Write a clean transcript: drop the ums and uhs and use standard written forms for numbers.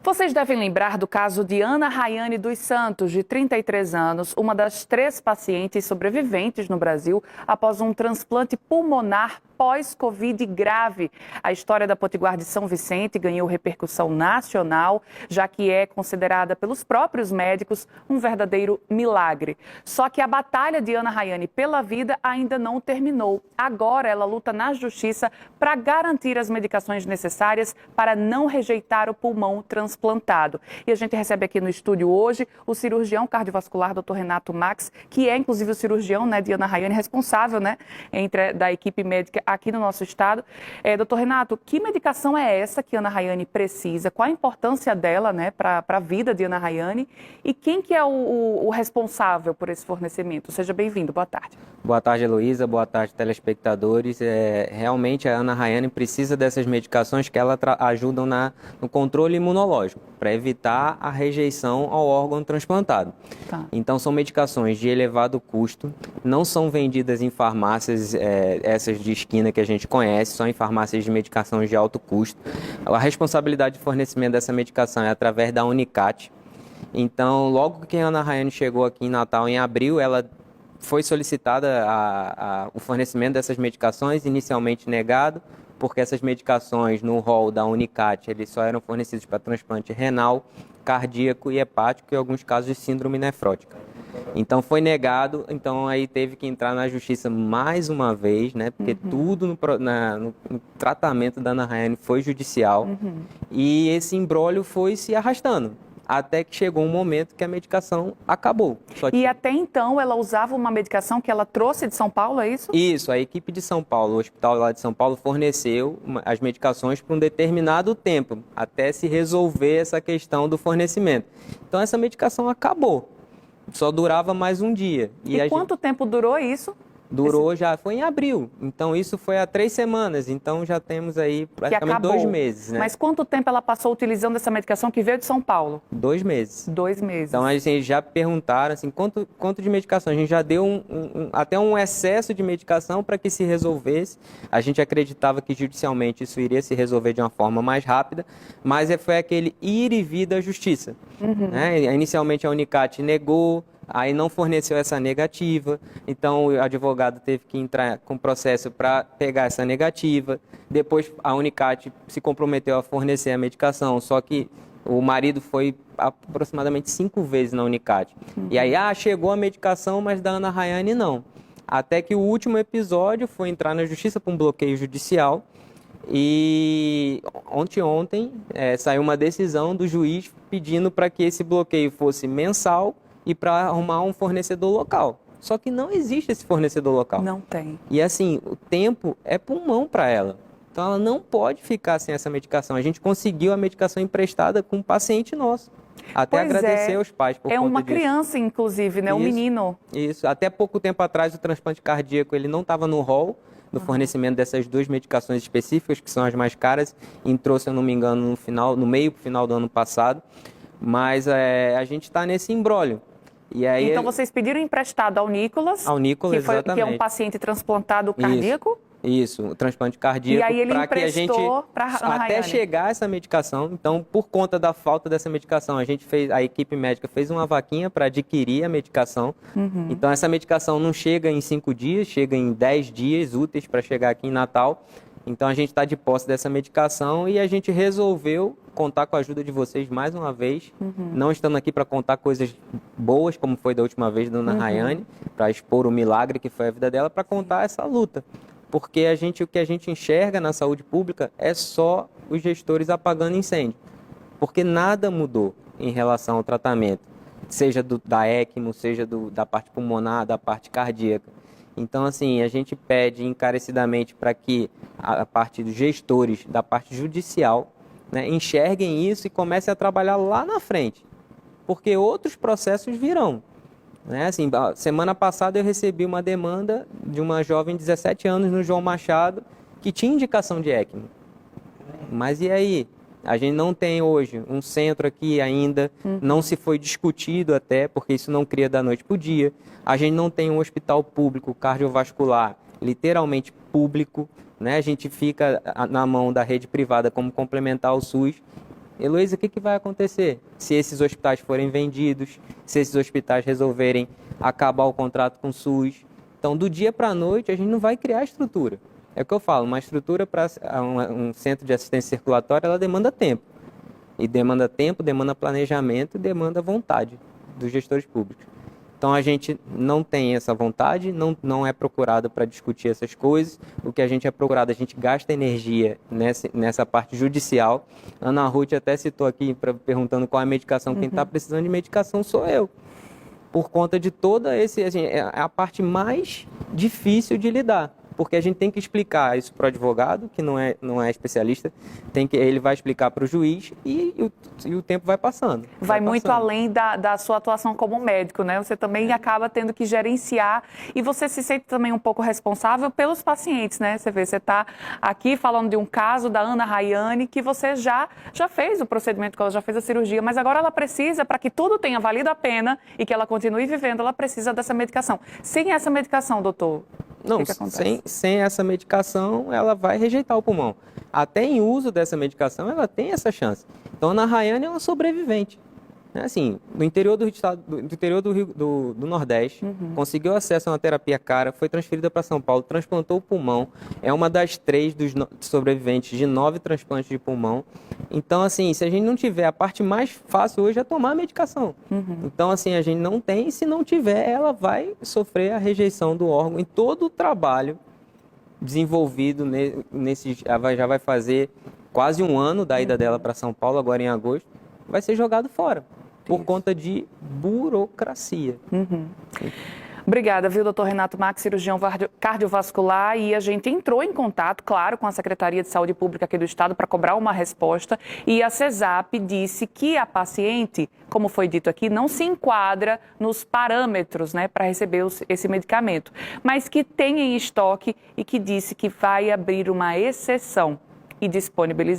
Vocês devem lembrar do caso de Ana Rayane dos Santos, de 33 anos, uma das 3 pacientes sobreviventes no Brasil após um transplante pulmonar pós-Covid grave. A história da Potiguar de São Vicente ganhou repercussão nacional, já que é considerada pelos próprios médicos um verdadeiro milagre. Só que a batalha de Ana Rayane pela vida ainda não terminou. Agora ela luta na justiça para garantir as medicações necessárias para não rejeitar o pulmão transplantado. E a gente recebe aqui no estúdio hoje o cirurgião cardiovascular, Dr. Renato Max, que é inclusive o cirurgião, de Ana Rayane, responsável, da equipe médica aqui no nosso estado. Doutor Renato, que medicação é essa que Ana Rayane precisa? Qual a importância dela, para a vida de Ana Rayane? E quem que é o responsável por esse fornecimento? Seja bem-vindo, boa tarde. Boa tarde, Heloísa, boa tarde, telespectadores. Realmente a Ana Rayane precisa dessas medicações que ela ajudam no controle imunológico, para evitar a rejeição ao órgão transplantado. Tá. Então são medicações de elevado custo, não são vendidas em farmácias, essas de esquina que a gente conhece, só em farmácias de medicações de alto custo. A responsabilidade de fornecimento dessa medicação é através da Unicat. Então, logo que a Ana Rayane chegou aqui em Natal, em abril, ela foi solicitada o fornecimento dessas medicações, inicialmente negado, porque essas medicações no rol da Unicat, eles só eram fornecidos para transplante renal, cardíaco e hepático e alguns casos de síndrome nefrótica. Então foi negado, então aí teve que entrar na justiça mais uma vez, porque tudo no tratamento da Ana Rayane foi judicial e esse imbróglio foi se arrastando. Até que chegou um momento que a medicação acabou. E até então ela usava uma medicação que ela trouxe de São Paulo, é isso? Isso, a equipe de São Paulo, o hospital lá de São Paulo forneceu as medicações por um determinado tempo, até se resolver essa questão do fornecimento. Então essa medicação acabou, só durava mais um dia. E quanto tempo durou isso? Já foi em abril, então isso foi há 3 semanas, então já temos aí praticamente 2 meses. Mas quanto tempo ela passou utilizando essa medicação que veio de São Paulo? 2 meses. 2 meses. Então a gente já perguntaram assim, quanto de medicação, a gente já deu até um excesso de medicação para que se resolvesse. A gente acreditava que judicialmente isso iria se resolver de uma forma mais rápida, mas foi aquele ir e vir da justiça. Inicialmente a Unicat negou, aí não forneceu essa negativa, então o advogado teve que entrar com processo para pegar essa negativa. Depois a Unicat se comprometeu a fornecer a medicação, só que o marido foi aproximadamente 5 vezes na Unicat. E aí, chegou a medicação, mas da Ana Rayane não. Até que o último episódio foi entrar na justiça por um bloqueio judicial. E ontem saiu uma decisão do juiz pedindo para que esse bloqueio fosse mensal e para arrumar um fornecedor local. Só que não existe esse fornecedor local. Não tem. E assim, o tempo é pulmão para ela. Então ela não pode ficar sem essa medicação. A gente conseguiu a medicação emprestada com um paciente nosso. Até agradecer aos pais por conta disso. É uma criança, inclusive, um menino. Isso. Até pouco tempo atrás, o transplante cardíaco ele não estava no rol do fornecimento dessas 2 medicações específicas, que são as mais caras. Entrou, se eu não me engano, no meio para o final do ano passado. Mas a gente está nesse imbróglio. E aí, então vocês pediram emprestado ao Nicolas, exatamente. Que é um paciente transplantado cardíaco? Isso, o transplante cardíaco. E aí ele emprestou para Ana Rayane. Até chegar essa medicação, então por conta da falta dessa medicação, a equipe médica fez uma vaquinha para adquirir a medicação. Então essa medicação não chega em 5 dias, chega em 10 dias úteis para chegar aqui em Natal. Então a gente está de posse dessa medicação e a gente resolveu contar com a ajuda de vocês mais uma vez. Não estamos aqui para contar coisas boas, como foi da última vez da Ana Rayane, para expor o milagre que foi a vida dela, para contar essa luta. Porque o que a gente enxerga na saúde pública é só os gestores apagando incêndio. Porque nada mudou em relação ao tratamento, seja da ECMO, seja da parte pulmonar, da parte cardíaca. Então, assim, a gente pede encarecidamente para que a parte dos gestores, da parte judicial, enxerguem isso e comecem a trabalhar lá na frente, porque outros processos virão. Assim, semana passada eu recebi uma demanda de uma jovem de 17 anos no João Machado que tinha indicação de ECMO. Mas e aí? A gente não tem hoje um centro aqui ainda, não se foi discutido até, porque isso não cria da noite para o dia. A gente não tem um hospital público cardiovascular, literalmente público, A gente fica na mão da rede privada como complementar ao SUS. Heloísa, o que vai acontecer se esses hospitais forem vendidos, se esses hospitais resolverem acabar o contrato com o SUS? Então, do dia para a noite, a gente não vai criar estrutura. É o que eu falo, uma estrutura para um centro de assistência circulatória, ela demanda tempo. E demanda tempo, demanda planejamento, demanda vontade dos gestores públicos. Então, a gente não tem essa vontade, não é procurado para discutir essas coisas. O que a gente é procurado, a gente gasta energia nessa parte judicial. Ana Ruth até citou aqui, perguntando qual é a medicação. Quem está precisando de medicação sou eu. Por conta de toda é a parte mais difícil de lidar. Porque a gente tem que explicar isso para o advogado, que não é especialista, ele vai explicar para o juiz e o tempo vai passando. Vai muito além da sua atuação como médico, né? Você também acaba tendo que gerenciar e você se sente também um pouco responsável pelos pacientes, né? Você vê, você está aqui falando de um caso da Ana Rayane, que você já fez o procedimento, que ela já fez a cirurgia, mas agora ela precisa, para que tudo tenha valido a pena e que ela continue vivendo, ela precisa dessa medicação. Sem essa medicação, doutor, não, sem essa medicação, ela vai rejeitar o pulmão. Até em uso dessa medicação, ela tem essa chance. Então, a Ana Rayane é uma sobrevivente. Assim, no interior do estado, do Nordeste, conseguiu acesso a uma terapia cara, foi transferida para São Paulo, transplantou o pulmão, é uma das 3 dos sobreviventes de 9 transplantes de pulmão. Então, assim, se a gente não tiver, a parte mais fácil hoje é tomar a medicação. Então, assim, a gente não tem, se não tiver, ela vai sofrer a rejeição do órgão em todo o trabalho desenvolvido já vai fazer quase um ano da ida dela para São Paulo, agora em agosto, vai ser jogado fora. Por conta de burocracia. Obrigada, viu, doutor Renato Max, cirurgião cardiovascular, e a gente entrou em contato, claro, com a Secretaria de Saúde Pública aqui do Estado para cobrar uma resposta, e a CESAP disse que a paciente, como foi dito aqui, não se enquadra nos parâmetros, né, para receber esse medicamento, mas que tem em estoque e que disse que vai abrir uma exceção e disponibilizar.